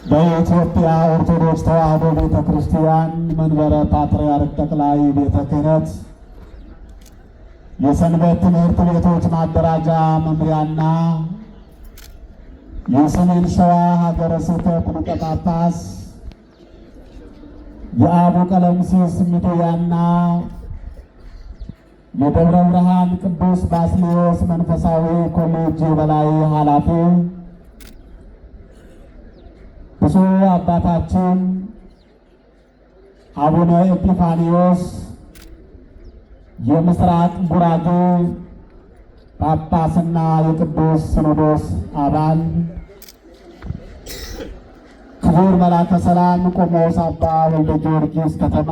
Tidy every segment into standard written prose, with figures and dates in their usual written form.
በኢትዮጵያ ኦርቶዶክስ ተዋሕዶ ቤተ ክርስቲያን መንበረ ፓትርያርክ ጠቅላይ ቤተ ክህነት የሰንበት ትምህርት ቤቶች ማደራጃ መምሪያና የሰሜን ሸዋ ሀገረ ስብከት ሊቀ ጳጳስ የአቡ ቀለምሲስ ሚዲያና የደብረ ብርሃን ቅዱስ ባስልዮስ መንፈሳዊ ኮሌጅ የበላይ ኃላፊ ብፁዕ አባታችን አቡነ ኤጲፋንዮስ የምስራቅ ጉራጌ ጳጳስና የቅዱስ ሲኖዶስ አባል፣ ክቡር መላከ ሰላም ቆሞስ አባ ወልደ ጊዮርጊስ ከተማ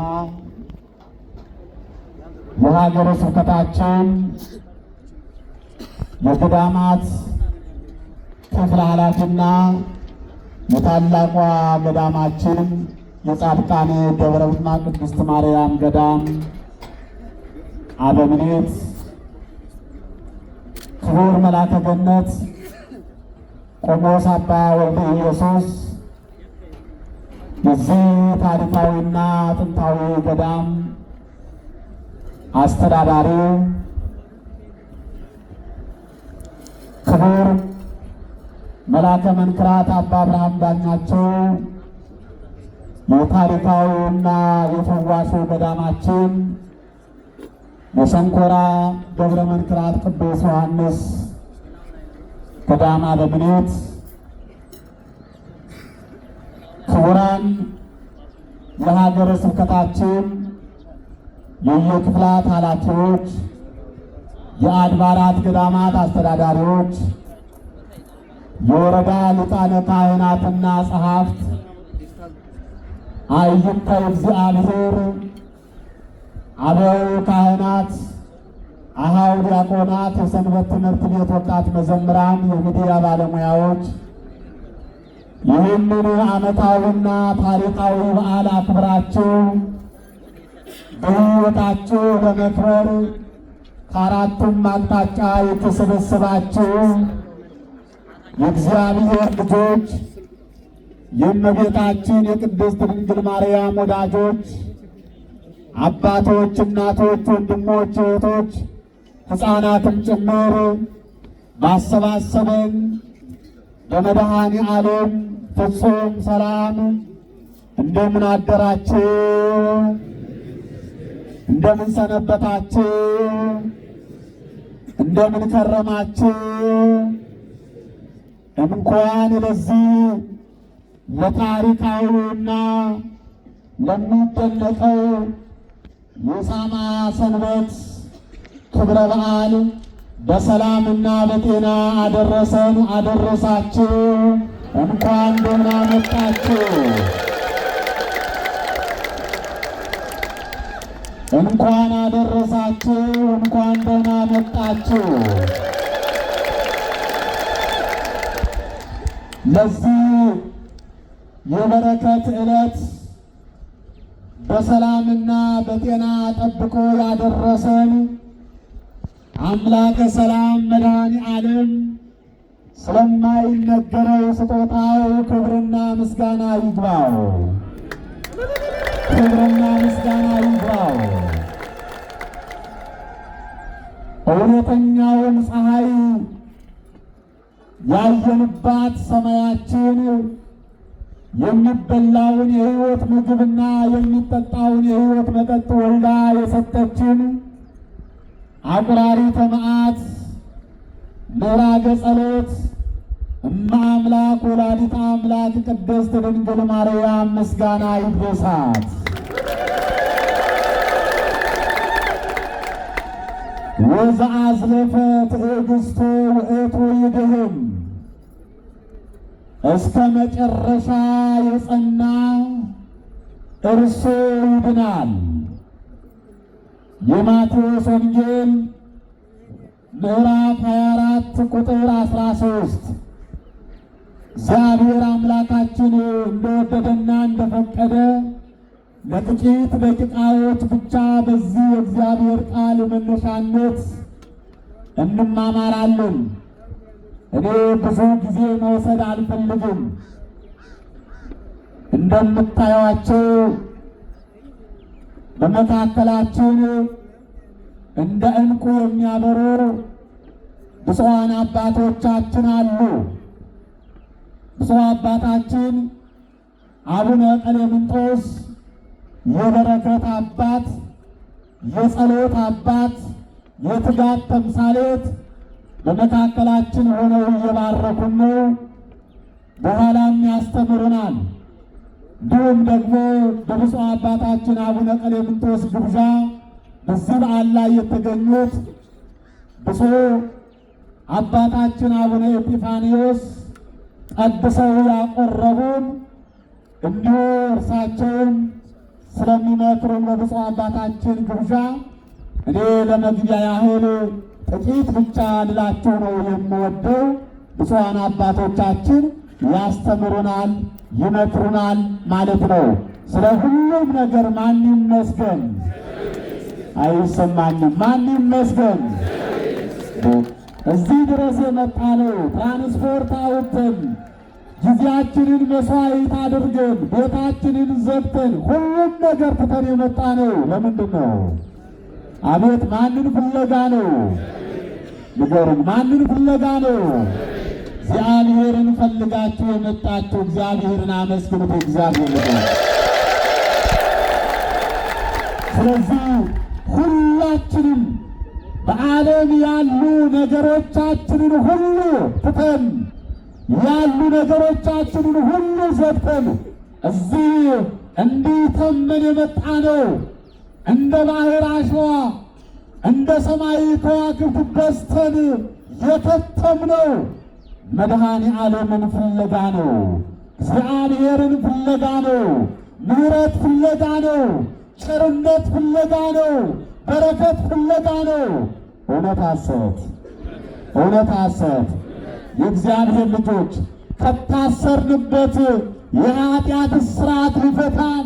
የሀገረ ስብከታችን የገዳማት ክፍል ኃላፊና የታላቋ ገዳማችን የጻድቃኔ ደብረ ብርሃን ቅድስት ማርያም ገዳም አበምኔት፣ ክቡር መላከ ገነት ቆሞስ አባ ወልደ ኢየሱስ የዚህ ታሪካዊና ጥንታዊ ገዳም አስተዳዳሪ፣ ክቡር መላከ መንክራት አባ አብርሃም ዳኛቸው የታሪካዊና የፈዋሹ ገዳማችን የሸንኮራ ደብረ መንክራት ቅዱስ ዮሐንስ ገዳም አበምኔት፣ ክቡራን የሀገረ ስብከታችን የየክፍላት ኃላፊዎች፣ የአድባራት ገዳማት አስተዳዳሪዎች፣ የወረዳ ሊቃነ ካህናትና ጸሐፍት፣ አይንተ እግዚአብሔር፣ አበው ካህናት፣ አሃው ዲያቆናት፣ የሰንበት ትምህርት ቤት ወጣት መዘምራን፣ የሚዲያ ባለሙያዎች ይህንን ዓመታዊና ታሪካዊ በዓል አክብራችሁ በሕይወታችሁ ለመክበር ከአራቱም አቅጣጫ የተሰበሰባችሁ የእግዚአብሔር ልጆች፣ የእመቤታችን የቅድስት ድንግል ማርያም ወዳጆች፣ አባቶች፣ እናቶች፣ ወንድሞች፣ እህቶች፣ ሕፃናትም ጭምር ባሰባሰበን በመድኃኔ ዓለም ፍጹም ሰላም እንደምን አደራችሁ? እንደምን ሰነበታችሁ? እንደምን ከረማችሁ? እንኳን ለዚህ ለታሪካዊና ለሚደነቀው የሳማ ሰንበት ክብረ በዓል በሰላምና በጤና አደረሰን አደረሳችሁ። እንኳን ደህና መጣችሁ። እንኳን አደረሳችሁ። እንኳን ደህና መጣችሁ። ለዚህ የበረከት ዕለት በሰላምና በጤና ጠብቆ ያደረሰን አምላከ ሰላም መድኃኔ ዓለም ስለማይነገረው ስጦታው ክብርና ምስጋና ይግባው። ክብርና ምስጋና ይግባው። እውነተኛውን ፀሐይ ያየንባት ሰማያችን የሚበላውን የሕይወት ምግብና የሚጠጣውን የሕይወት መጠጥ ወልዳ የሰጠችን አቁራሪተ መዓት ምዕራገ ጸሎት እመ አምላክ ወላዲተ አምላክ ቅድስት ድንግል ማርያም ምስጋና ይድረሳት። ወዘአዝለፈ ትዕግሥቶ ውእቱ ይድህም፣ እስከ መጨረሻ የጸና እርሱ ይድናል። የማቴዎስ ወንጌል ምዕራፍ 24 ቁጥር 13። እግዚአብሔር አምላካችን እንደወደደና እንደፈቀደ ለጥቂት ደቂቃዎች ብቻ በዚህ የእግዚአብሔር ቃል መነሻነት እንማማራለን። እኔ ብዙ ጊዜ መውሰድ አልፈልግም። እንደምታዩአቸው በመካከላችን እንደ ዕንቁ የሚያበሩ ብፁዓን አባቶቻችን አሉ። ብፁዕ አባታችን አቡነ ቀሌምንጦስ የበረከት አባት፣ የጸሎት አባት፣ የትጋት ተምሳሌት በመካከላችን ሆነው እየባረኩን ነው። በኋላም ያስተምሩናል። እንዲሁም ደግሞ በብፁዕ አባታችን አቡነ ቀሌምንጦስ ግብዣ በዚህ በዓል ላይ የተገኙት ብፁዕ አባታችን አቡነ ኤጲፋንዮስ ቀድሰው ያቆረቡን እንዲሁ እርሳቸውን ስለሚመክሩን በብፁዕ አባታችን ግብዣ እኔ ለመግቢያ ያህል ጥቂት ብቻ ልላችሁ ነው የምወደው። ብፁዓን አባቶቻችን ያስተምሩናል፣ ይመክሩናል ማለት ነው። ስለ ሁሉም ነገር ማን ይመስገን? አይሰማኝም። ማን ይመስገን? እዚህ ድረስ የመጣ ነው ትራንስፖርት አውጥተን ጊዜያችንን መስዋዕት አድርገን ቤታችንን ዘግተን ሁሉም ነገር ትተን የመጣ ነው። ለምንድን ነው? አቤት ማንን ፍለጋ ነው? ንገሩኝ። ማንን ፍለጋ ነው? እግዚአብሔርን ፈልጋችሁ የመጣችሁ እግዚአብሔርን አመስግኑት። እግዚአብሔር ነው። ስለዚህ ሁላችንም በዓለም ያሉ ነገሮቻችንን ሁሉ ትተን ያሉ ነገሮቻችንን ሁሉ ዘግተን እዚህ እንዲህ ተመን የመጣ ነው። እንደ ባህር አሸዋ እንደ ሰማይ ከዋክብት በዝተን የከተምነው መድኃኔ ዓለምን ፍለጋ ነው። እግዚአብሔርን ፍለጋ ነው። ምሕረት ፍለጋ ነው። ቸርነት ፍለጋ ነው። በረከት ፍለጋ ነው። እውነት ሐሰት፣ እውነት ሐሰት። የእግዚአብሔር ልጆች ከታሰርንበት የኃጢአት እስራት ሊፈታን፣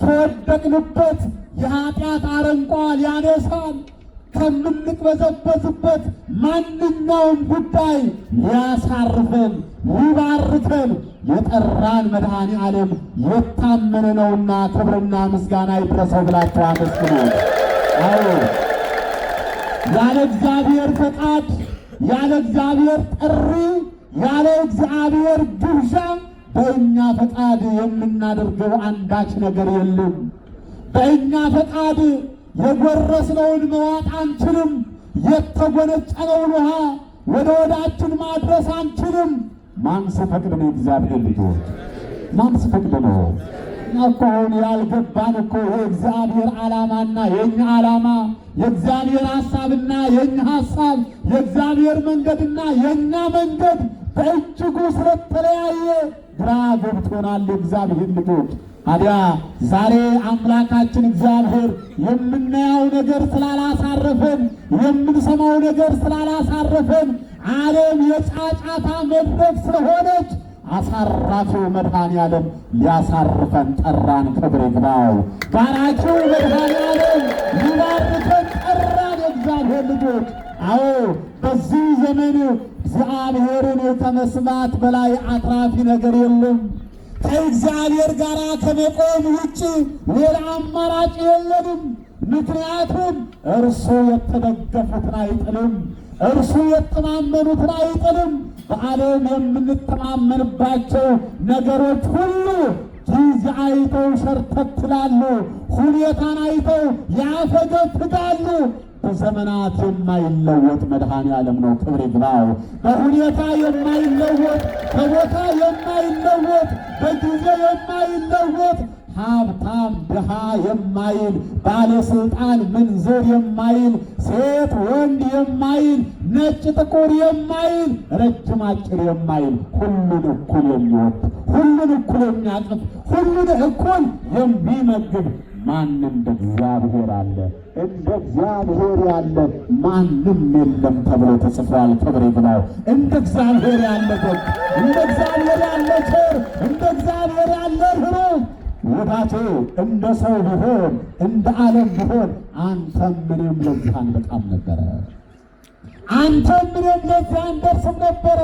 ከወደቅንበት የኃጢአት አረንቋ ሊያነሳን፣ ከምንቅበዘበዝበት ማንኛውም ጉዳይ ሊያሳርፈን ሊባርከን የጠራን መድኃኔ ዓለም የታመነ ነውና ክብርና ምስጋና ይድረሰው ብላችሁ አመስግኑ። አዎ ያለ እግዚአብሔር ፈቃድ፣ ያለ እግዚአብሔር ጥሪ፣ ያለ እግዚአብሔር ግብዣ በእኛ ፈቃድ የምናደርገው አንዳች ነገር የለም። በእኛ ፈቃድ የጎረስነውን መዋጥ አንችልም። የተጎነጨነውን ውሃ ወደ ወዳችን ማድረስ አንችልም። ማን ሲፈቅድ ነው? እግዚአብሔር ልጆች ማን ሲፈቅድ ነው? እኮ አሁን ያልገባን እኮ የእግዚአብሔር ዓላማና የእኛ ዓላማ፣ የእግዚአብሔር ሐሳብና የእኛ ሐሳብ፣ የእግዚአብሔር መንገድና የእኛ መንገድ በእጅጉ ስለተለያየ ግራ ገብቶናል። የእግዚአብሔር ልጆች ታዲያ ዛሬ አምላካችን እግዚአብሔር የምናየው ነገር ስላላሳረፈን፣ የምንሰማው ነገር ስላላሳረፈን፣ ዓለም የጫጫታ መድረክ ስለሆነች አሳራፊው መድኃኔ ዓለም ሊያሳርፈን ጠራን። ክብር ይግባው። ባራኪው መድኃኔ ዓለም ሊባርከን ጠራን። የእግዚአብሔር ልጆች አዎ በዚህ ዘመን እግዚአብሔርን ከመስማት በላይ አትራፊ ነገር የለም። ከእግዚአብሔር ጋር ከመቆም ውጭ ሌላ አማራጭ የለንም። ምክንያቱም እርሱ የተደገፉትን አይጥልም፣ እርሱ የተማመኑትን አይጥልም። በዓለም የምንተማመንባቸው ነገሮች ሁሉ ጊዜ አይተው ሸርተት ይላሉ፣ ሁኔታን አይተው ያፈገፍጋሉ። በዘመናት የማይለወጥ መድኃኔ ዓለም ነው። ክብር ይግባው። በሁኔታ የማይለወጥ፣ በቦታ የማይለወጥ፣ በጊዜ የማይለወጥ፣ ሀብታም ድሃ የማይል፣ ባለስልጣን ምንዝር የማይል፣ ሴት ወንድ የማይል፣ ነጭ ጥቁር የማይል፣ ረጅም አጭር የማይል፣ ሁሉን እኩል የሚወድ፣ ሁሉን እኩል የሚያቅፍ፣ ሁሉን እኩል የሚመግብ ማንም እንደ እግዚአብሔር አለ? እንደ እግዚአብሔር ያለ ማንም የለም ተብሎ ተጽፏል። ክብር ይግባው። እንደ እግዚአብሔር ያለ ደግ፣ እንደ እግዚአብሔር ያለ ቸር፣ እንደ እግዚአብሔር ያለ ርኅሩህ ወዳጄ እንደ ሰው ቢሆን እንደ ዓለም ቢሆን አንተም ምንም ለዚህ አንበቃም ነበረ። አንተም ምንም ለዚህ አንደርስም ነበረ።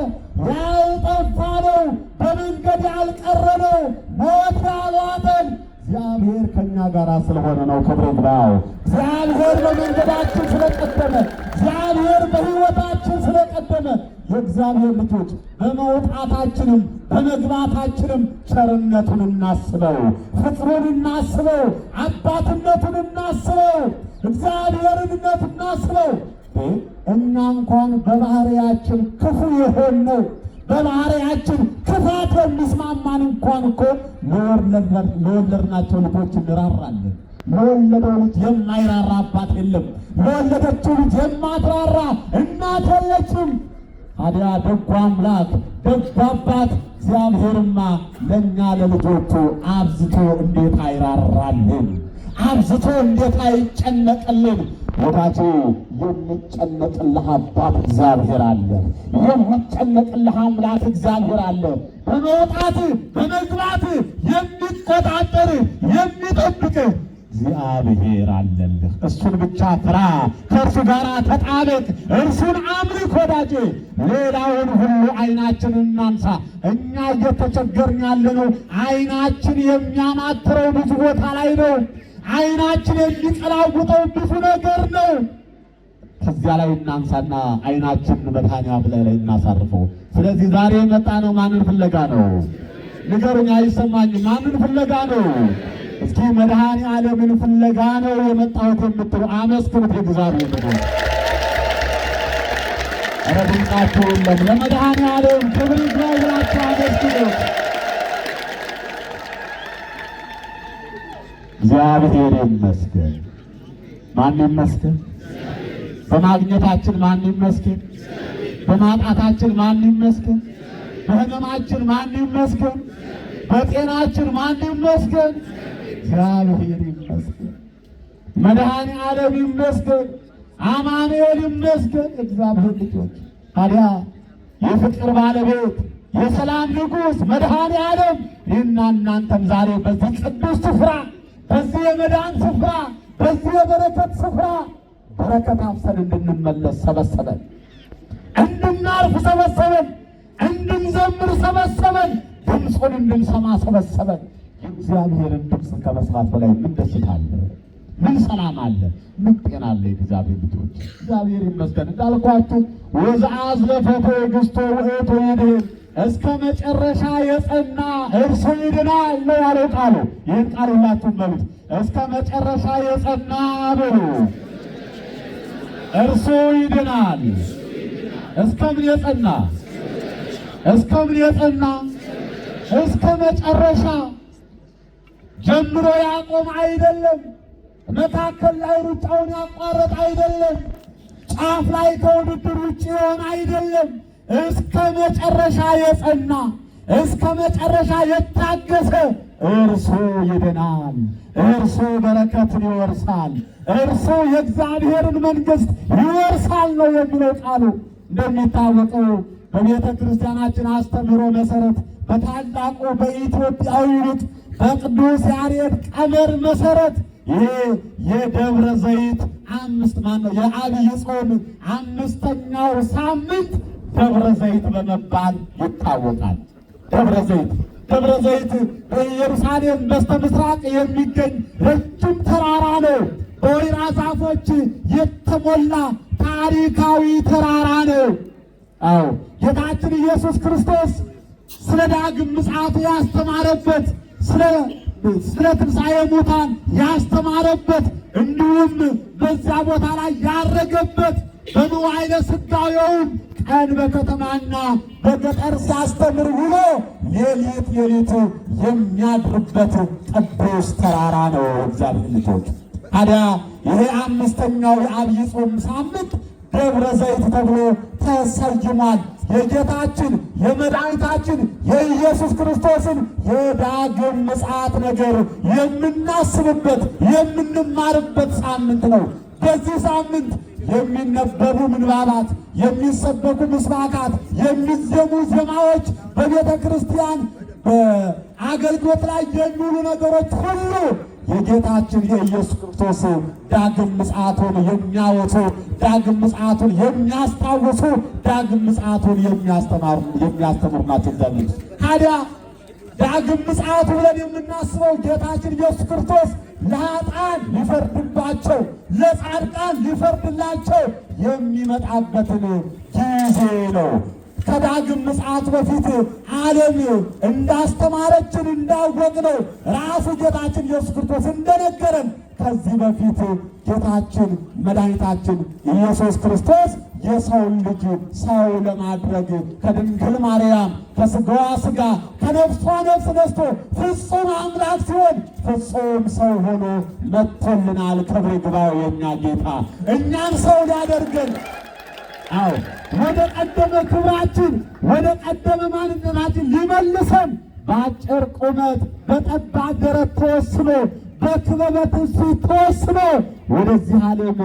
ያልጠፋ ነው፣ በመንገድ ያልቀረ ነው፣ ሞት እግዚአብሔር ከኛ ጋር ስለሆነ ነው። ክብር ይግባው። እግዚአብሔር በመንገዳችን ስለቀደመ፣ እግዚአብሔር በሕይወታችን ስለቀደመ የእግዚአብሔር ልጆች በመውጣታችንም በመግባታችንም ቸርነቱን እናስበው፣ ፍቅሩን እናስበው፣ አባትነቱን እናስበው፣ እግዚአብሔርነት እናስበው። እኛ እንኳን በባህሪያችን ክፉ የሆነው በባህሪያችን ክፋት የሚስማማን እንኳን እኮ ለወለድናቸው ልጆች እንራራለን። ለወለደው ልጅ የማይራራ አባት የለም። ለወለደችው ልጅ የማትራራ እናት የለችም። ታዲያ ደጉ አምላክ ደጉ አባት እግዚአብሔርማ ለእኛ ለልጆቹ አብዝቶ እንዴት አይራራልን? አብዝቶ እንዴት አይጨነቅልን? ወዳጄ የሚጨነቅልህ አባት እግዚአብሔር አለ። የሚጨነቅልህ አምላክ እግዚአብሔር አለ። በመውጣት በመግባት የሚቆጣጠር የሚጠብቅ እግዚአብሔር አለልህ። እሱን ብቻ ፍራ፣ ከእርሱ ጋር ተጣበቅ፣ እርሱን አምልክ። ወዳጄ ሌላውን ሁሉ አይናችንን እናንሳ። እኛ እየተቸገርን ያለነው አይናችን የሚያማትረው ብዙ ቦታ ላይ ነው። አይናችን የሚቀላውጠው ብዙ ነገር ነው። ከዚያ ላይ እናንሳና አይናችን መድኃኒዓለም ላይ እናሳርፈው። ስለዚህ ዛሬ የመጣ ነው ማንን ፍለጋ ነው? ንገሩኝ፣ አይሰማኝም። ማንን ፍለጋ ነው? እስኪ መድኃኒዓለምን ፍለጋ ነው የመጣሁት የምትሉ አመስግኑት። እግዚአብሔር ነው። ኧረ ድምፃችሁ የለም። ለመድኃኒዓለም ክብር ይግባችሁ። አመስግኑት። እግዚአብሔር ይመስገን። ማን ይመስገን? በማግኘታችን ማን ይመስገን? በማጣታችን ማን ይመስገን? በሕመማችን ማን ይመስገን? በጤናችን ማን ይመስገን? እግዚአብሔር ይመስገን። መድኃኒዓለም ይመስገን። አማኑኤል ይመስገን። እግዚአብሔር ልጆች ታዲያ የፍቅር ባለቤት የሰላም ንጉሥ መድኃኒዓለም ይህና እናንተም ዛሬ በዚህ ቅዱስ ስፍራ በዚህ የመዳን ስፍራ በዚህ የበረከት ስፍራ በረከት አፍሰን እንድንመለስ ሰበሰበን፣ እንድናርፍ ሰበሰበን፣ እንድንዘምር ሰበሰበን፣ ድምፁን እንድንሰማ ሰበሰበን። የእግዚአብሔርን ድምፅ ከመስማት በላይ ምን ደስታ አለ? ምን ሰላም አለ? ምን ጤና አለ? እግዚአብሔር ልጆች እግዚአብሔር ይመስገን። እንዳልኳችሁ ወዘአዝለፈ ትዕግሥቶ ውእቱ ይድኅን፣ እስከ መጨረሻ የጸና እርሱ ይድናል ነው ያለው ቃሉ። ይህን ቃል ሁላችሁም በሉት። እስከ መጨረሻ የጸና በሉ፣ እርሱ ይድናል። እስከ ምን የጸና? እስከ ምን የጸና? እስከ መጨረሻ ጀምሮ ያቆም አይደለም። መካከል ላይ ሩጫውን ያቋረጥ አይደለም። ጫፍ ላይ ከውድድር ውጭ የሆነ አይደለም። እስከ መጨረሻ የጸና እስከ መጨረሻ የታገሰ እርሱ ይድናል። እርሱ በረከትን ይወርሳል። እርሱ የእግዚአብሔርን መንግሥት ይወርሳል ነው የሚለው ቃሉ። እንደሚታወቀው በቤተ ክርስቲያናችን አስተምህሮ መሰረት በታላቁ በኢትዮጵያዊ ሊቅ በቅዱስ ያሬድ ቀመር መሰረት ይሄ የደብረ ዘይት የዐቢይ ጾም አምስተኛው ሳምንት ደብረ ዘይት በመባል ይታወቃል። ደብረ ዘይት በኢየሩሳሌም በስተ ምስራቅ የሚገኝ ረጅም ተራራ ነው። በወይራ ዛፎች የተሞላ ታሪካዊ ተራራ ነው። አዎ ጌታችን ኢየሱስ ክርስቶስ ስለ ዳግም ምጽአቱ ያስተማረበት፣ ስለ ትንሣኤ ሙታን ያስተማረበት፣ እንዲሁም በዚያ ቦታ ላይ ያረገበት፣ በመዋዕለ ሥጋዌውም ቀን በከተማና በገጠር ሲያስተምር ውሎ ሌሊት የሚያድርበት ቅዱስ ተራራ ነው። እግዚአብሔር ልጆች ታዲያ ይሄ አምስተኛው የዐቢይ ጾም ሳምንት ደብረ ዘይት ተብሎ ተሰይሟል። የጌታችን የመድኃኒታችን የኢየሱስ ክርስቶስን የዳግም ምጽአት ነገር የምናስብበት የምንማርበት ሳምንት ነው። በዚህ ሳምንት የሚነበቡ ምንባባት፣ የሚሰበኩ ምስባካት፣ የሚዜሙ ዜማዎች፣ በቤተ ክርስቲያን በአገልግሎት ላይ የሚውሉ ነገሮች ሁሉ የጌታችን የኢየሱስ ክርስቶስ ዳግም ምጽአቱን የሚያወሱ፣ ዳግም ምጽአቱን የሚያስታውሱ፣ ዳግም ምጽአቱን የሚያስተምሩ ናቸው። ታዲያ ዳግም ምጽአቱ ብለን የምናስበው ጌታችን ኢየሱስ ክርስቶስ ለኃጥአን ሊፈርድባቸው ለጻድቃን ሊፈርድላቸው የሚመጣበትን ጊዜ ነው። ከዳግም ምጽአት በፊት ዓለም እንዳስተማረችን እንዳወቅነው ራሱ ጌታችን ኢየሱስ ክርስቶስ እንደነገረን ከዚህ በፊት ጌታችን መድኃኒታችን ኢየሱስ ክርስቶስ የሰውን ልጅ ሰው ለማድረግ ከድንግል ማርያም ከሥጋዋ ሥጋ ከነፍሷ ነፍስ ነስቶ ፍጹም አምላክ ሲሆን ፍጹም ሰው ሆኖ መጥቶልናል። ክብር ይግባው የእኛ ጌታ እኛን ሰው ሊያደርገን አዎ ወደ ቀደመ ክብራችን ወደ ቀደመ ማንነታችን ሊመልሰን በአጭር ቁመት በጠባብ ደረት ተወስኖ በክበበ ትስብእት ተወስኖ ወደዚህ ዓለም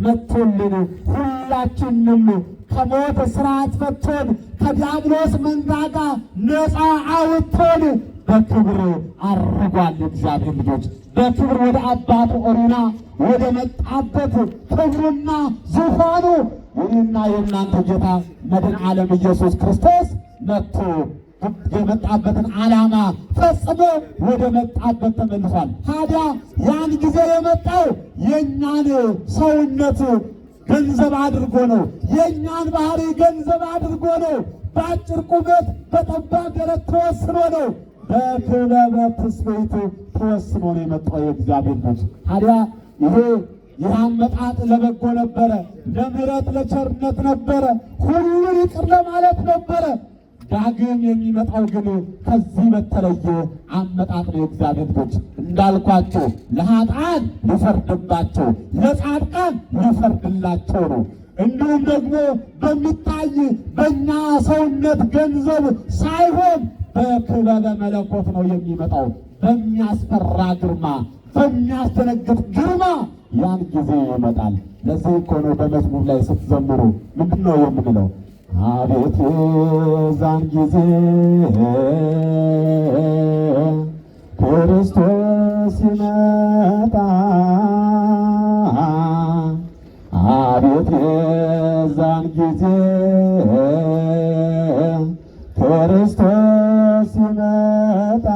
መጥቶልን ሁላችንም ከሞት ሥርዓት ፈቶን ከዲያብሎስ መንጋጋ ነፃ አውጥቶን በክብር አርጓል። እግዚአብሔር ልጆች በክብር ወደ አባቱ ኦሪና ወደ መጣበት ክብሩና ዙፋኑ የእኔና የእናንተ ጌታ መድኃኔ ዓለም ኢየሱስ ክርስቶስ መጥቶ የመጣበትን ዓላማ ፈጽሞ ወደ መጣበት ተመልሷል። ታዲያ ያን ጊዜ የመጣው የእኛን ሰውነት ገንዘብ አድርጎ ነው። የእኛን ባህሪ ገንዘብ አድርጎ ነው። በአጭር ቁመት በጠባብ ደረት ተወስኖ ነው። በክበበ ትስብእት ተወስኖ ነው የመጣው የእግዚአብሔር ልጅ። ታዲያ ይህ አመጣጥ ለበጎ ነበረ፣ ለምሕረት ለቸርነት ነበረ፣ ሁሉን ይቅር ለማለት ነበረ። ዳግም የሚመጣው ግን ከዚህ በተለየ አመጣጥ ነው። የእግዚአብሔር ልጆች እንዳልኳቸው ለኃጥአን ሊፈርድባቸው ለጻድቃን ሊፈርድላቸው ነው። እንዲሁም ደግሞ በሚታይ በእኛ ሰውነት ገንዘብ ሳይሆን በክበበ መለኮት ነው የሚመጣው። በሚያስፈራ ግርማ፣ በሚያስደነግጥ ግርማ ያን ጊዜ ይመጣል። ለዚህ እኮ ነው በመዝሙር ላይ ስትዘምሩ ምንድን ነው የምንለው? አቤት የዛን ጊዜ ክርስቶስ ሲመጣ፣ አቤት የዛን ጊዜ ክርስቶስ ሲመጣ፣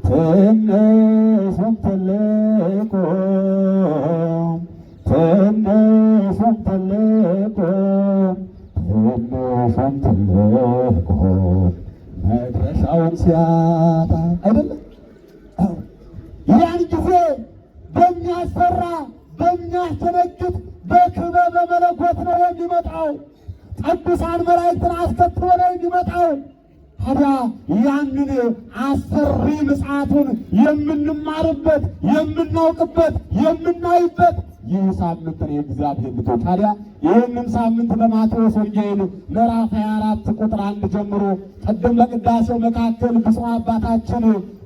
ትንሹም ትልቁም ትንሹም ትልቁም ትንሹም ትልቁም መድረሻውን ሲያጣ አይደለም። ያን ጊዜ በሚያስፈራ በሚያስደነግጥ በክበበ መለኮት ነው የሚመጣው። ቅዱሳን መላእክትን አስከትሎ ነው የሚመጣው። ታዲያ ያንን አስፈሪ ምጽአቱን የምንማርበት የምናውቅበት የምናይበት ይህ ሳምንት ነው የእግዚአብሔር ልጆች። ታዲያ ይህንን ሳምንት በማቴዎስ ወንጌል ምዕራፍ 24 ቁጥር 1 ጀምሮ ቅድም በቅዳሴው መካከል ብፁዕ አባታችን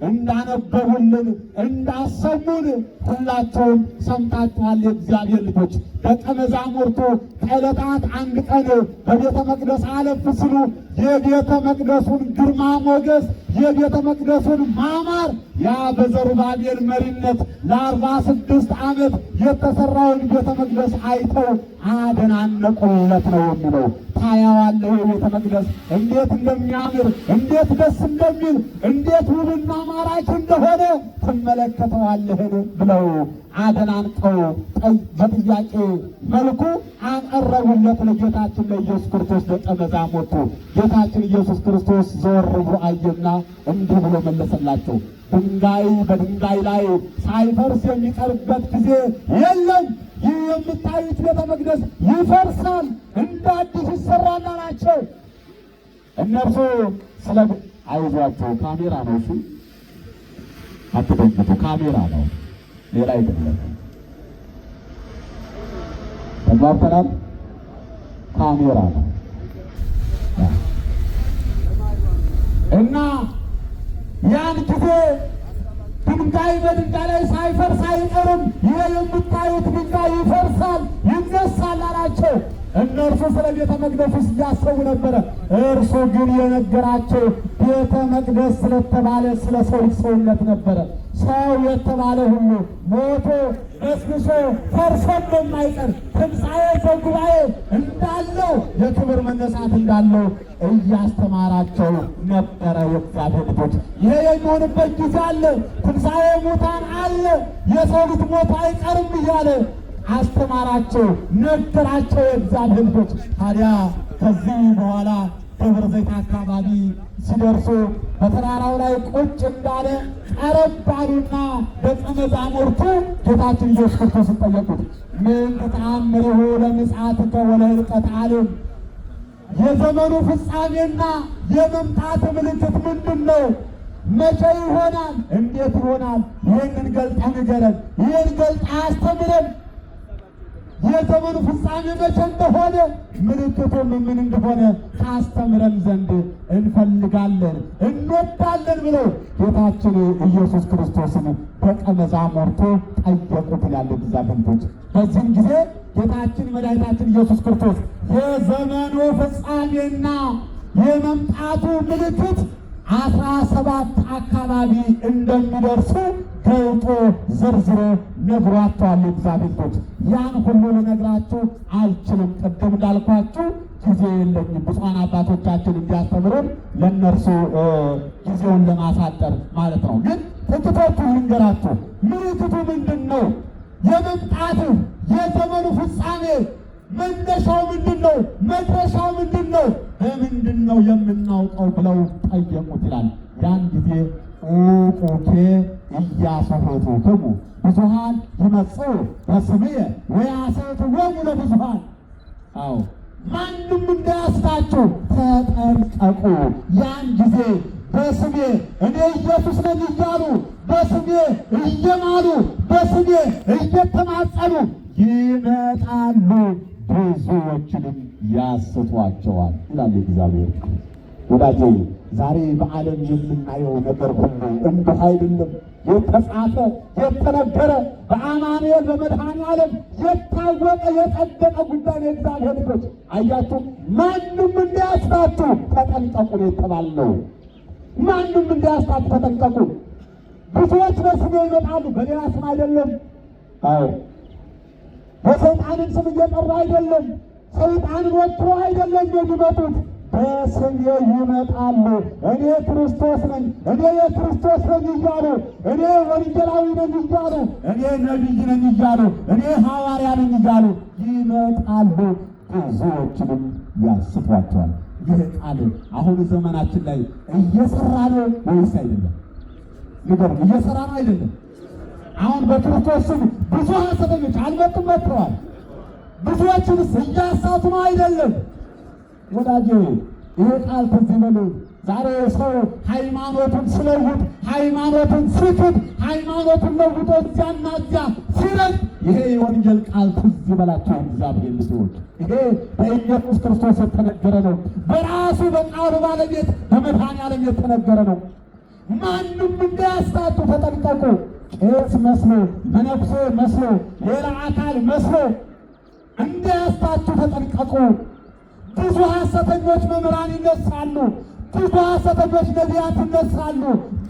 እንዳነበቡልን እንዳሰሙን ሁላቸውም ሰምታችኋል። የእግዚአብሔር ልጆች ደቀ መዛሙርቱ ከዕለታት አንድ ቀን በቤተ መቅደስ አለፍ ሲሉ የቤተ መቅደሱን ግርማ ሞገስ የቤተ መቅደሱን ማማር ያ በዘሩባቤል መሪነት ለ46 ዓመት የተሰራውን ቤተ መቅደስ አይተው አደናነቁለት ነው የሚለው። ታያዋለህ የቤተ መቅደስ እንዴት እንደሚያምር እንዴት ደስ እንደሚል እንዴት ውብና ማራኪ እንደሆነ ትመለከተዋለህን ብለው አደናንቀው በጥያቄ መልኩ አቀረቡለት ለጌታችን ለኢየሱስ ክርስቶስ ደቀ መዛሙርቱ። ጌታችን ኢየሱስ ክርስቶስ ዘወር ብሎ አየና እንዲህ ብሎ መለሰላቸው። ድንጋይ በድንጋይ ላይ ሳይፈርስ የሚቀርበት ጊዜ የለም። ይህ የምታዩት ቤተ መቅደስ ይፈርሳል፣ እንደ አዲስ ይሰራል አላቸው። እነርሱ ስለ አይዟቸው፣ ካሜራ ነው እሱ፣ አትደንግጡ፣ ካሜራ ነው ሌላ አይደለም። ተግባብተናል? ካሜራ ነው እና ያን ጊዜ ድንጋይ በድንጋይ ላይ ሳይፈርስ አይቀርም። ይሄ የምታዩት ድንጋይ ይፈርሳል፣ ይነሳል አላቸው። እነርሱ ስለ ቤተ መቅደስ ውስጥ እያሰቡ ነበረ። እርሱ ግን የነገራቸው ቤተ መቅደስ ስለተባለ ስለ ሰው ልጅ ሰውነት ነበረ። ሰው የተባለ ሁሉ ሞቶ በስብሶ ፈርሶ የማይቀር ትንሣኤ ዘጉባኤ እንዳለው የክብር መነሳት እንዳለው እያስተማራቸው ነበረ። የእግዚአብሔር ልጆች ይሄ የሚሆንበት ጊዜ አለ። ትንሣኤ ሙታን አለ። የሰው ልጅ ሞት አይቀርም እያለ አስተማራቸው፣ ነገራቸው። የእግዚአብሔር ልጆች ታዲያ ከዚህ በኋላ ደብረ ዘይት አካባቢ ሲደርሱ በተራራው ላይ ቁጭ እንዳለ ቀረብ አሉና ደቀ መዛሙርቱ ጌታችን ኢየሱስ ክርስቶስን ጠየቁት። ምን ተአምሪሁ ለምጽአትከ ወለኅልቀተ ዓለም? የዘመኑ ፍጻሜና የመምጣት ምልክት ምንድን ነው? መቼ ይሆናል? እንዴት ይሆናል? ይህንን ገልጣ ንገረን፣ ይህን ገልጣ አስተምረን። የዘመኑ ፍጻሜ መቼ እንደሆነ ምልክቱም ምን እንደሆነ ታስተምረን ዘንድ እንፈልጋለን እንወዳለን ብለው ጌታችን ኢየሱስ ክርስቶስን ደቀ መዛሙርቱ ጠየቁት ይላል እግዚአብሔር ልጆች። በዚህም ጊዜ ጌታችን መድኃኒታችን ኢየሱስ ክርስቶስ የዘመኑ ፍጻሜና የመምጣቱ ምልክት 17 አካባቢ እንደሚደርሱ ገልጦ ዘርዝሮ ነግሯቸዋል። እግዚአብሔር ልጆች ያን ሁሉ ልነግራችሁ አልችልም። ቅድም እንዳልኳችሁ ጊዜ የለኝም። ብፁዓን አባቶቻችን እንዲያስተምሩን ለእነርሱ ጊዜውን ለማሳጠር ማለት ነው። ግን ጥቂቶቹን ልንገራችሁ። ምልክቱ ምንድን ነው? የመምጣትህ የዘመኑ ፍጻሜ መነሻው ምንድን ነው? መድረሻው ምንድን ነው? በምንድን ነው የምናውቀው ብለው ጠየቁት ይላል። ያን ጊዜ ኡቁኬ ኢያሰሕቱክሙ ብዙኃን ይመጽኡ በስምየ ወያሰሕትዎሙ ለብዙኃን። አዎ ማንም እንዳያስታችሁ ተጠንቀቁ። ያን ጊዜ በስሜ እኔ ኢየሱስ ነኝ እያሉ በስሜ እየማሉ በስሜ እየተማጸኑ ይመጣሉ፣ ብዙዎችንም ያስቷቸዋል ይላል እግዚአብሔር። ወዳጄ ዛሬ በዓለም የምናየው ነገር ሁሉ እንዲህ አይደለም። የተጻፈ የተነገረ በአማኑኤል በመድኃኔዓለም የታወቀ የጸደቀ ጉዳይ ነው። እግዚአብሔር ልጆች አያችሁ፣ ማንም እንዳያስታችሁ ተጠንቀቁ ነው የተባልነው። ማንም እንዳያስታችሁ ተጠንቀቁ። ብዙዎች በስሜ ይመጣሉ፣ በሌላ ስም አይደለም። አዎ በሰይጣንን ስም እየጠሩ አይደለም። ሰይጣንን ወጥሮ አይደለም የሚመጡት፣ በስሜ ይመጣሉ። እኔ ክርስቶስ ነኝ፣ እኔ የክርስቶስ ነኝ እያሉ፣ እኔ ወንጌላዊ ነኝ እያሉ፣ እኔ ነቢይ ነኝ እያሉ፣ እኔ ሐዋርያ ነኝ እያሉ ይመጣሉ፣ ብዙዎችንም ያስቷቸዋል። ይህ ቃል አሁን ዘመናችን ላይ እየሰራ ነው ወይስ አይደለም? ንገሩ። እየሰራ ነው አይደለም? አሁን በክርስቶስ ስም ብዙ ሐሰተኞች አልመጡም፣ መጥተዋል። ብዙዎችንስ እያሳቱ ነው አይደለም? ወዳጄ ይሄ ቃል ትዝ ይበል። ዛሬ ሰው ሃይማኖቱን ሲለውጥ፣ ሃይማኖቱን ሲክድ፣ ሃይማኖቱን ለውጦ እዚያና እዚያ ሲረግ ይሄ የወንጌል ቃል ትዝ ይበላቸው እግዚአብሔር ልጆች። ይሄ በኢየሱስ ክርስቶስ የተነገረ ነው። በራሱ በቃሉ ባለቤት በመድኃኔዓለም የተነገረ ነው። ማንም እንዳያስታቱ ተጠንቀቁ። ቄስ መስሎ መነኩሴ መስሎ ሌላ አካል መስሎ እንዳያስታችሁ ተጠንቀቁ። ብዙ ሐሰተኞች መምህራን ይነሳሉ። ብዙ ሐሰተኞች ነቢያት ይነሳሉ።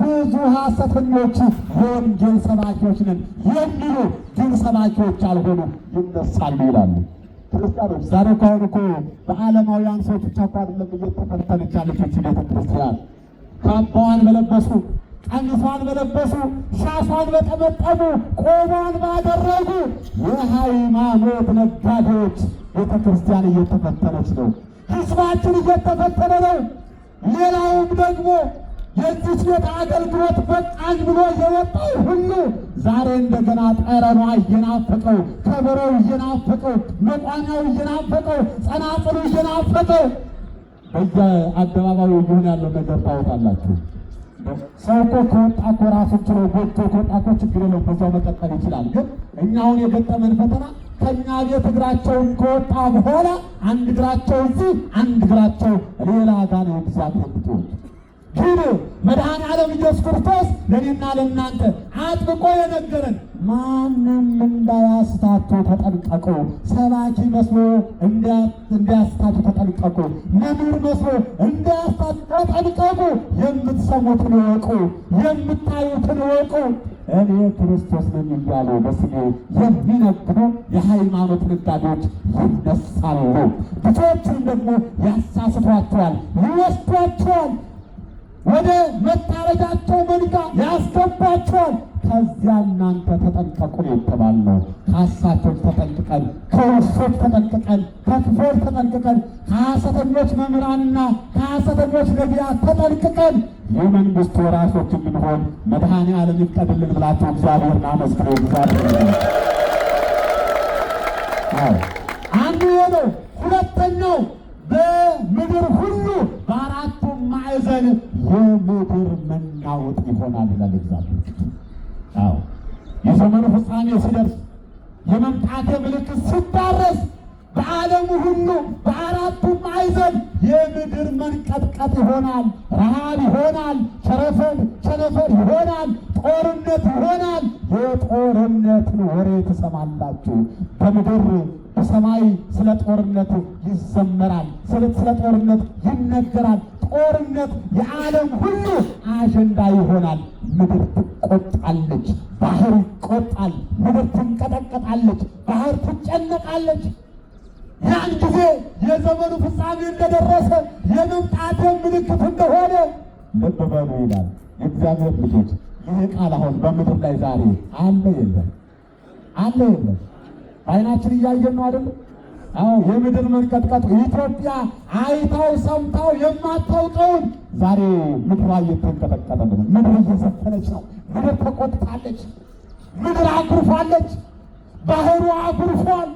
ብዙ ሐሰተኞች የወንጌል ሰባኪዎች ነን የሚሉ ግን ሰባኪዎች አልሆኑ ይነሳሉ ይላሉ ክርስቲያኖች። ዛሬ ከሆኑ እኮ በዓለማውያን ሰዎች ብቻ እኮ አይደለም እየተፈተነች ያለች ቤተ ክርስቲያን። ካባዋን በለበሱ፣ ቀሚሷን በለበሱ፣ ሻሿን በጠመጠሙ፣ ቆቧን ባደረጉ የሃይማኖት ነጋዴዎች ቤተ ክርስቲያን እየተፈተነች ነው። ሕዝባችን እየተፈተነ ነው። ሌላውም ደግሞ የዚች ቤት አገልግሎት በቃኝ ብሎ የወጣው ሁሉ ዛሬ እንደገና ጠረኗ እየናፈቀው፣ ከበሮው እየናፈቀው፣ መቋሚያው እየናፈቀው፣ ጸናጽሉ እየናፈቀው በየአደባባዩ እየሆነ ያለው ነገር ታወጣላችሁ። ሰው እኮ ከወጣ እኮ ራሱን ችሎ ጎጆ ከወጣ እኮ ችግር የለውም፣ በዛው መቀጠል ይችላል። ግን እኛ አሁን የገጠመን ፈተና ከእኛ ቤት እግራቸውን ከወጣ በኋላ አንድ እግራቸው እዚህ አንድ እግራቸው ሌላ ጋር ነው እግዚአብሔር ልጆች። ግን መድኃኔዓለም ኢየሱስ ክርስቶስ ለእኔና ለእናንተ አጥብቆ የነገረን ማንም እንዳያስታቱ ተጠንቀቁ። ሰባኪ መስሎ እንዳያስታቱ ተጠንቀቁ። መምህር መስሎ እንዳያስታቱ ተጠንቀቁ። የምትሰሙትን እወቁ፣ የምታዩትን እወቁ። እኔ ክርስቶስ ነኝ እያሉ በስሜ የሚነግዱ የሃይማኖት ነጋዴዎች ይነሳሉ። ብዙዎችን ደግሞ ያሳስቷቸዋል፣ ይወስዷቸዋል፣ ወደ መታረጃቸው መንጋ ያስገባቸዋል። ከዚያ እናንተ ተጠንቀቁ ነው የተባልነው። ከሐሳቾች ተጠንቅቀን፣ ከውሾች ተጠንቅቀን፣ ከክፎች ተጠንቅቀን፣ ከሐሰተኞች መምህራንና ከሐሰተኞች ነቢያት ተጠንቅቀን የመንግሥቱ ወራሾች እንድንሆን መድኃኔዓለም ይፍቀድልን ብላችሁ እግዚአብሔርን አመስግኑ። እግዚአብሔር አንዱ ነው። ሁለተኛው በምድር ሁሉ በአራቱም ማዕዘን የምድር መናወጥ ይሆናል ይላል እግዚአብሔር። የዘመኑ ፍጻሜ ሲደርስ የመምጣቴ ምልክት ሲዳረስ በዓለሙ ሁሉ በአራቱም ማዕዘን የምድር መንቀጥቀጥ ይሆናል፣ ረሃብ ይሆናል፣ ቸነፈር ይሆናል፣ ጦርነት ይሆናል። የጦርነትን ወሬ ትሰማላችሁ። በምድር በሰማይ ስለ ጦርነት ይዘመራል፣ ስለ ጦርነት ይነገራል። ጦርነት የዓለም ሁሉ አጀንዳ ይሆናል። ምድር ትቆጣለች፣ ባህር ይቆጣል፣ ምድር ትንቀጠቀጣለች፣ ባህር ትጨነቃለች። ያን ጊዜ የዘመኑ ፍጻሜ እንደደረሰ የመምጣት ምልክት እንደሆነ ልብ በሉ ይላል የእግዚአብሔር ልጆች። ይህ ቃል አሁን በምድር ላይ ዛሬ አለ የለም? አለ የለም? አይናችን እያየን ነው አይደል? አዎ፣ የምድር መንቀጥቀጥ ኢትዮጵያ አይታው ሰምታው የማታውቀውን ዛሬ ምድሯ እየተንቀጠቀጠ ነው። ምድር እየዘፈነች ነው። ምድር ተቆጥታለች። ምድር አኩርፋለች። ባህሩ አኩርፏል።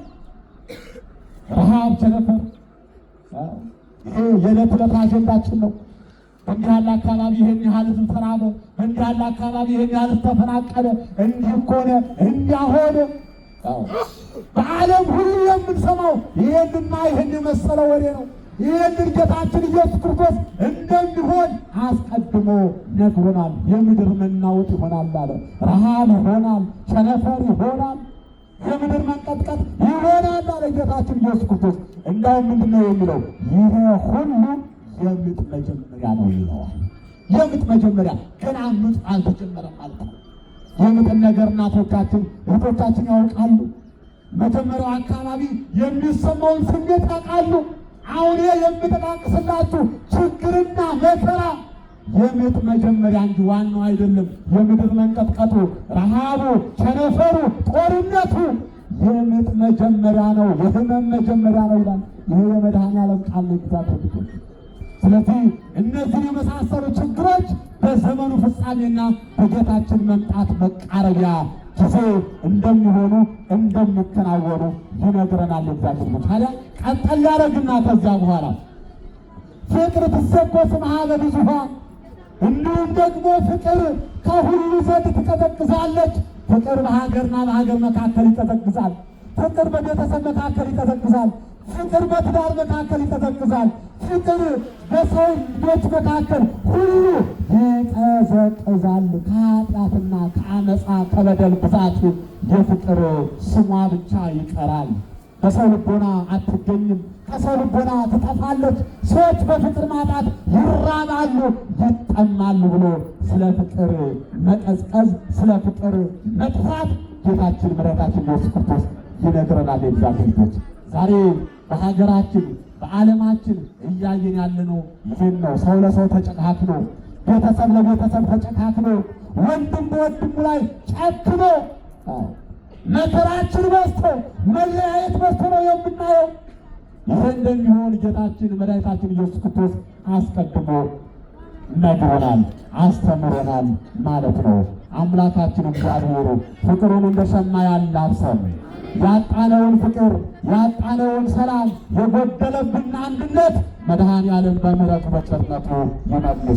ረሃብ፣ ቸነፈር ይሄ የዕለት ዕለት አጀንዳችን ነው። እንዲህ ያለ አካባቢ ይሄን ያህል ሕዝብ ተራበ፣ እንዲህ ያለ አካባቢ ይሄን ያህል ሕዝብ ተፈናቀለ፣ እንዲህ እኮ ሆነ፣ እንዲያ ሆነ። በዓለም ሁሉ የምንሰማው ይሄንና ይሄን የመሰለ ወሬ ነው። ይሄንን ጌታችን ኢየሱስ ክርስቶስ እንደሚሆን አስቀድሞ ነግሮናል። የምድር መናወጥ ይሆናል አለ። ረሃብ ይሆናል፣ ቸነፈር ይሆናል፣ የምድር መንቀጥቀጥ ይሆናል አለ ጌታችን ኢየሱስ ክርስቶስ። እንዳውም ምንድን ነው የሚለው? ይሄ ሁሉ የምጥ መጀመሪያ ነው ይለዋል። የምጥ መጀመሪያ፣ ገና ምጥ አልተጀመረም ማለት ነው። የምጥን ነገር እናቶቻችን እህቶቻችን ያውቃሉ። መጀመሪያው አካባቢ የሚሰማውን ስሜት ያውቃሉ። አሁን የምጠቃቅስላችሁ ችግርና መከራ የምጥ መጀመሪያ እንጂ ዋናው አይደለም። የምድር መንቀጥቀጡ፣ ረሃቡ፣ ቸነፈሩ፣ ጦርነቱ የምጥ መጀመሪያ ነው፣ የህመም መጀመሪያ ነው ይላል። ይሄ የመድኃኔዓለም ቃል ነው እግዚአብሔር። ስለዚህ እነዚህ የመሳሰሉ ችግሮች በዘመኑ ፍጻሜና በጌታችን መምጣት መቃረቢያ ጊዜ እንደሚሆኑ እንደሚከናወኑ ይነግረናል እግዚአብሔር። ታዲያ ቀጠል ያደረግና ከዚያ በኋላ ፍቅር ትሰኮስ ማኅበ ብዙኃን፣ እንዲሁም ደግሞ ፍቅር ከሁሉ ዘንድ ትቀዘቅዛለች። ፍቅር በሀገርና በሀገር መካከል ይቀዘቅዛል። ፍቅር በቤተሰብ መካከል ይቀዘቅዛል። ፍቅር በትዳር መካከል ይቀዘቅዛል። ፍቅር በሰው ልጆች መካከል ሁሉ ይቀዘቅዛል። ከኃጢአትና ከአመፃ ከበደል ብዛት የፍቅር ስሟ ብቻ ይቀራል። በሰው ልቦና አትገኝም፣ ከሰው ልቦና ትጠፋለች። ሰዎች በፍቅር ማጣት ይራባሉ፣ ይጠማሉ ብሎ ስለ ፍቅር መቀዝቀዝ፣ ስለ ፍቅር መጥፋት ጌታችን መድኃኒታችን ኢየሱስ ክርስቶስ ይነግረናል። የእግዚአብሔር ልጆች ዛሬ በሀገራችን በዓለማችን እያየን ያለነው ይህን ነው። ሰው ለሰው ተጨካክኖ፣ ቤተሰብ ለቤተሰብ ተጨካክኖ፣ ወንድም በወንድሙ ላይ ጨክኖ መከራችን በዝቶ መለያየት በዝቶ ነው የምናየው። ይህ እንደሚሆን ጌታችን መድኃኒታችን ኢየሱስ ክርስቶስ አስቀድሞ ነግሮናል፣ አስተምሮናል ማለት ነው። አምላካችን እግዚአብሔር ፍቅሩን እንደ ሸማ ያላብሰን። ያጣነውን ፍቅር፣ ያጣነውን ሰላም፣ የጎደለብን አንድነት መድኃኔዓለም በምሕረቱ በቸርነቱ ይመልስ።